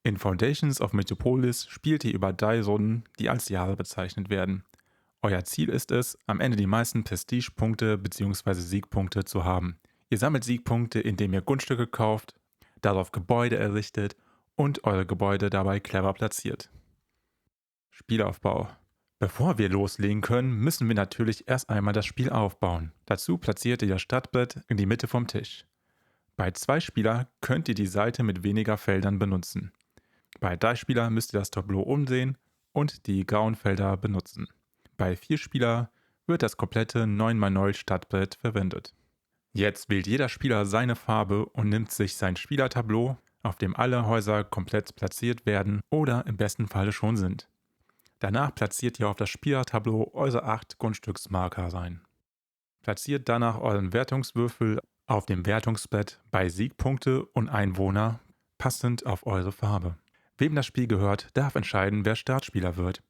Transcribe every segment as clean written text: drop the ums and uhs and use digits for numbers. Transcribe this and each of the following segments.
In Foundations of Metropolis spielt ihr über 3 Runden, die als Jahre bezeichnet werden. Euer Ziel ist es, am Ende die meisten Prestige-Punkte bzw. Siegpunkte zu haben. Ihr sammelt Siegpunkte, indem ihr Grundstücke kauft, darauf Gebäude errichtet und eure Gebäude dabei clever platziert. Spielaufbau. Bevor wir loslegen können, müssen wir natürlich erst einmal das Spiel aufbauen. Dazu platziert ihr das Stadtbrett in die Mitte vom Tisch. Bei 2 Spieler könnt ihr die Seite mit weniger Feldern benutzen. Bei 3 Spieler müsst ihr das Tableau umsehen und die grauen Felder benutzen. Bei 4 Spieler wird das komplette 9x9 Stadtbrett verwendet. Jetzt wählt jeder Spieler seine Farbe und nimmt sich sein Spielertableau, auf dem alle Häuser komplett platziert werden oder im besten Falle schon sind. Danach platziert ihr auf das Spielertableau eure 8 Grundstücksmarker rein. Platziert danach euren Wertungswürfel auf dem Wertungsbrett bei Siegpunkte und Einwohner, passend auf eure Farbe. Wem das Spiel gehört, darf entscheiden, wer Startspieler wird.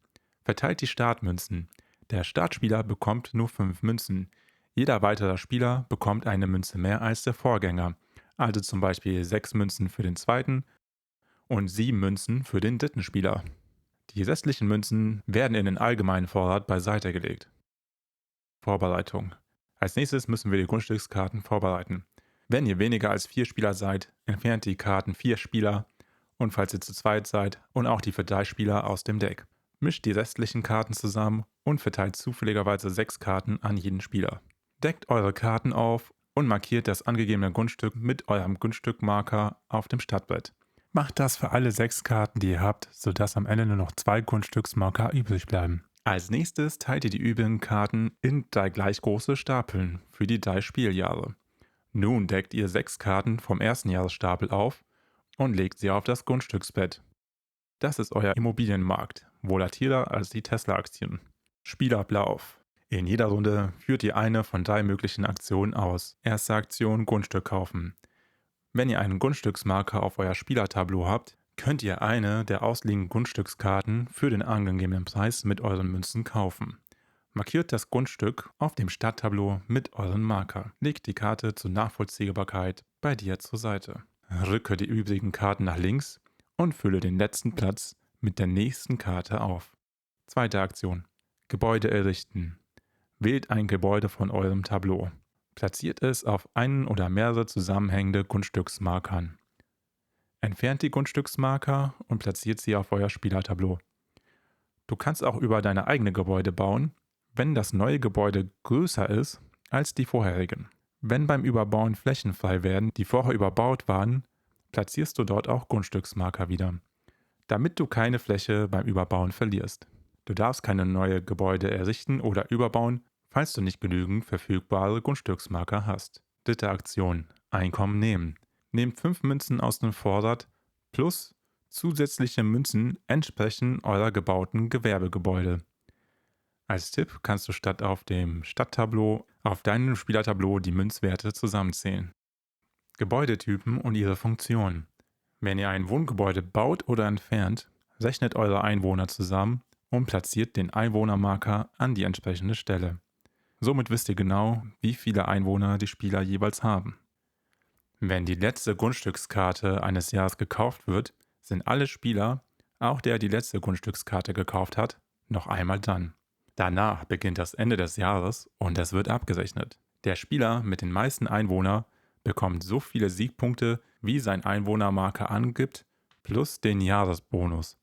Verteilt die Startmünzen. Der Startspieler bekommt nur 5 Münzen. Jeder weitere Spieler bekommt eine Münze mehr als der Vorgänger, also zum Beispiel 6 Münzen für den zweiten und 7 Münzen für den dritten Spieler. Die restlichen Münzen werden in den allgemeinen Vorrat beiseite gelegt. Vorbereitung. Als nächstes müssen wir die Grundstückskarten vorbereiten. Wenn ihr weniger als 4 Spieler seid, entfernt die Karten 4 Spieler und falls ihr zu zweit seid und auch die für 3 Spieler aus dem Deck. Mischt die restlichen Karten zusammen und verteilt zufälligerweise 6 Karten an jeden Spieler. Deckt eure Karten auf und markiert das angegebene Grundstück mit eurem Grundstückmarker auf dem Stadtbrett. Macht das für alle 6 Karten, die ihr habt, sodass am Ende nur noch 2 Grundstücksmarker übrig bleiben. Als nächstes teilt ihr die übrigen Karten in 3 gleich große Stapeln für die 3 Spieljahre. Nun deckt ihr 6 Karten vom ersten Jahresstapel auf und legt sie auf das Grundstücksbett. Das ist euer Immobilienmarkt, volatiler als die Tesla-Aktien. Spielablauf. In jeder Runde führt ihr eine von 3 möglichen Aktionen aus. Erste Aktion: Grundstück kaufen. Wenn ihr einen Grundstücksmarker auf euer Spielertableau habt, könnt ihr eine der ausliegenden Grundstückskarten für den angegebenen Preis mit euren Münzen kaufen. Markiert das Grundstück auf dem Stadttableau mit euren Marker. Legt die Karte zur Nachvollziehbarkeit bei dir zur Seite. Rücke die übrigen Karten nach links und fülle den letzten Platz mit der nächsten Karte auf. Zweite Aktion: Gebäude errichten. Wählt ein Gebäude von eurem Tableau. Platziert es auf einen oder mehrere zusammenhängende Grundstücksmarkern. Entfernt die Grundstücksmarker und platziert sie auf euer Spielertableau. Du kannst auch über deine eigene Gebäude bauen, wenn das neue Gebäude größer ist als die vorherigen. Wenn beim Überbauen Flächen frei werden, die vorher überbaut waren, platzierst du dort auch Grundstücksmarker wieder, damit du keine Fläche beim Überbauen verlierst. Du darfst keine neue Gebäude errichten oder überbauen, falls du nicht genügend verfügbare Grundstücksmarker hast. Dritte Aktion: Einkommen nehmen. Nehmt 5 Münzen aus dem Vorrat plus zusätzliche Münzen entsprechend eurer gebauten Gewerbegebäude. Als Tipp kannst du statt auf dem Stadttableau auf deinem Spielertableau die Münzwerte zusammenzählen. Gebäudetypen und ihre Funktion. Wenn ihr ein Wohngebäude baut oder entfernt, rechnet eure Einwohner zusammen und platziert den Einwohnermarker an die entsprechende Stelle. Somit wisst ihr genau, wie viele Einwohner die Spieler jeweils haben. Wenn die letzte Grundstückskarte eines Jahres gekauft wird, sind alle Spieler, auch der die letzte Grundstückskarte gekauft hat, noch einmal dran. Danach beginnt das Ende des Jahres und es wird abgerechnet. Der Spieler mit den meisten Einwohnern bekommt so viele Siegpunkte, wie sein Einwohnermarker angibt, plus den Jahresbonus.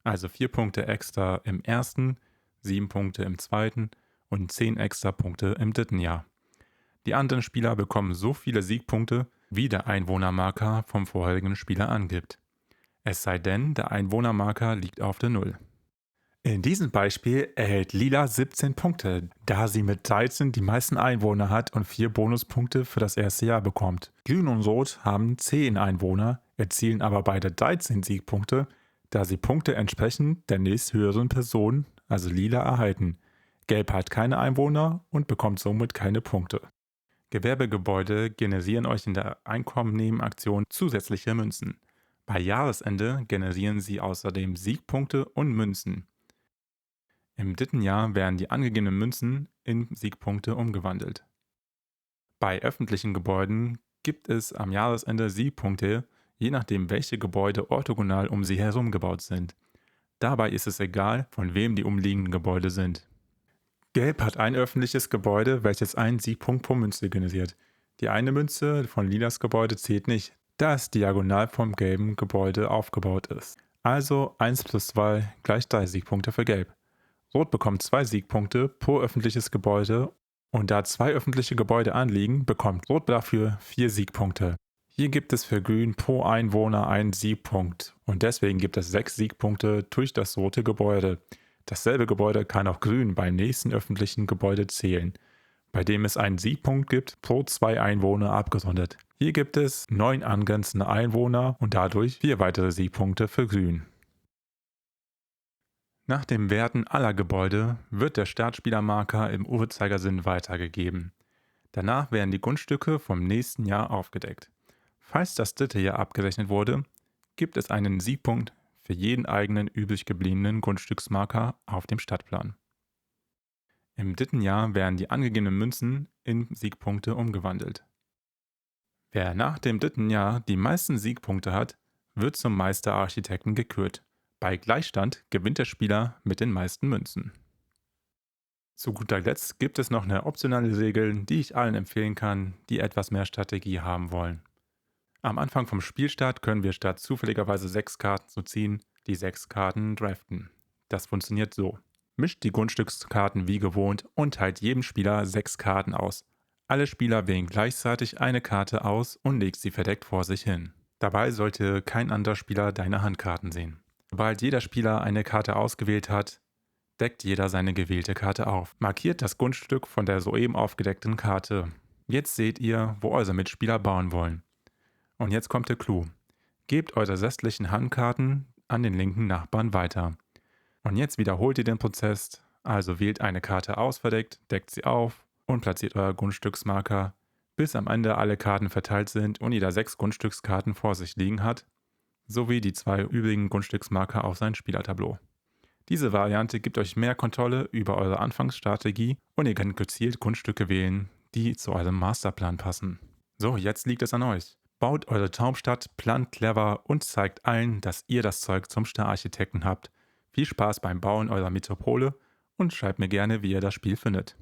Also 4 Punkte extra im ersten, 7 Punkte im zweiten und 10 extra Punkte im dritten Jahr. Die anderen Spieler bekommen so viele Siegpunkte, wie der Einwohnermarker vom vorherigen Spieler angibt. Es sei denn, der Einwohnermarker liegt auf der 0. In diesem Beispiel erhält Lila 17 Punkte, da sie mit 13 die meisten Einwohner hat und 4 Bonuspunkte für das erste Jahr bekommt. Grün und Rot haben 10 Einwohner, erzielen aber beide 13 Siegpunkte, da sie Punkte entsprechend der nächsthöheren Person, also Lila, erhalten. Gelb hat keine Einwohner und bekommt somit keine Punkte. Gewerbegebäude generieren euch in der Einkommen-Nehmen-Aktion zusätzliche Münzen. Bei Jahresende generieren sie außerdem Siegpunkte und Münzen. Im dritten Jahr werden die angegebenen Münzen in Siegpunkte umgewandelt. Bei öffentlichen Gebäuden gibt es am Jahresende Siegpunkte, je nachdem welche Gebäude orthogonal um sie herum gebaut sind. Dabei ist es egal, von wem die umliegenden Gebäude sind. Gelb hat ein öffentliches Gebäude, welches einen Siegpunkt pro Münze generiert. Die eine Münze von Lilas Gebäude zählt nicht, da es diagonal vom gelben Gebäude aufgebaut ist. Also 1 plus 2 gleich 3 Siegpunkte für Gelb. Rot bekommt 2 Siegpunkte pro öffentliches Gebäude und da 2 öffentliche Gebäude anliegen, bekommt Rot dafür 4 Siegpunkte. Hier gibt es für Grün pro Einwohner einen Siegpunkt und deswegen gibt es 6 Siegpunkte durch das rote Gebäude. Dasselbe Gebäude kann auch Grün beim nächsten öffentlichen Gebäude zählen, bei dem es einen Siegpunkt gibt pro 2 Einwohner abgerundet. Hier gibt es 9 angrenzende Einwohner und dadurch 4 weitere Siegpunkte für Grün. Nach den Werten aller Gebäude wird der Startspielermarker im Uhrzeigersinn weitergegeben. Danach werden die Grundstücke vom nächsten Jahr aufgedeckt. Falls das dritte Jahr abgerechnet wurde, gibt es einen Siegpunkt für jeden eigenen übrig gebliebenen Grundstücksmarker auf dem Stadtplan. Im dritten Jahr werden die angegebenen Münzen in Siegpunkte umgewandelt. Wer nach dem dritten Jahr die meisten Siegpunkte hat, wird zum Meisterarchitekten gekürt. Bei Gleichstand gewinnt der Spieler mit den meisten Münzen. Zu guter Letzt gibt es noch eine optionale Regel, die ich allen empfehlen kann, die etwas mehr Strategie haben wollen. Am Anfang vom Spielstart können wir statt zufälligerweise 6 Karten zu ziehen, die 6 Karten draften. Das funktioniert so. Mischt die Grundstückskarten wie gewohnt und teilt jedem Spieler 6 Karten aus. Alle Spieler wählen gleichzeitig eine Karte aus und legt sie verdeckt vor sich hin. Dabei sollte kein anderer Spieler deine Handkarten sehen. Sobald jeder Spieler eine Karte ausgewählt hat, deckt jeder seine gewählte Karte auf. Markiert das Grundstück von der soeben aufgedeckten Karte. Jetzt seht ihr, wo eure Mitspieler bauen wollen. Und jetzt kommt der Clou. Gebt eure restlichen Handkarten an den linken Nachbarn weiter. Und jetzt wiederholt ihr den Prozess, also wählt eine Karte aus verdeckt, deckt sie auf und platziert euer Grundstücksmarker, bis am Ende alle Karten verteilt sind und jeder 6 Grundstückskarten vor sich liegen hat, sowie die 2 übrigen Grundstücksmarker auf sein Spielertableau. Diese Variante gibt euch mehr Kontrolle über eure Anfangsstrategie und ihr könnt gezielt Grundstücke wählen, die zu eurem Masterplan passen. So, jetzt liegt es an euch. Baut eure Traumstadt, plant clever und zeigt allen, dass ihr das Zeug zum Star-Architekten habt. Viel Spaß beim Bauen eurer Metropole und schreibt mir gerne, wie ihr das Spiel findet.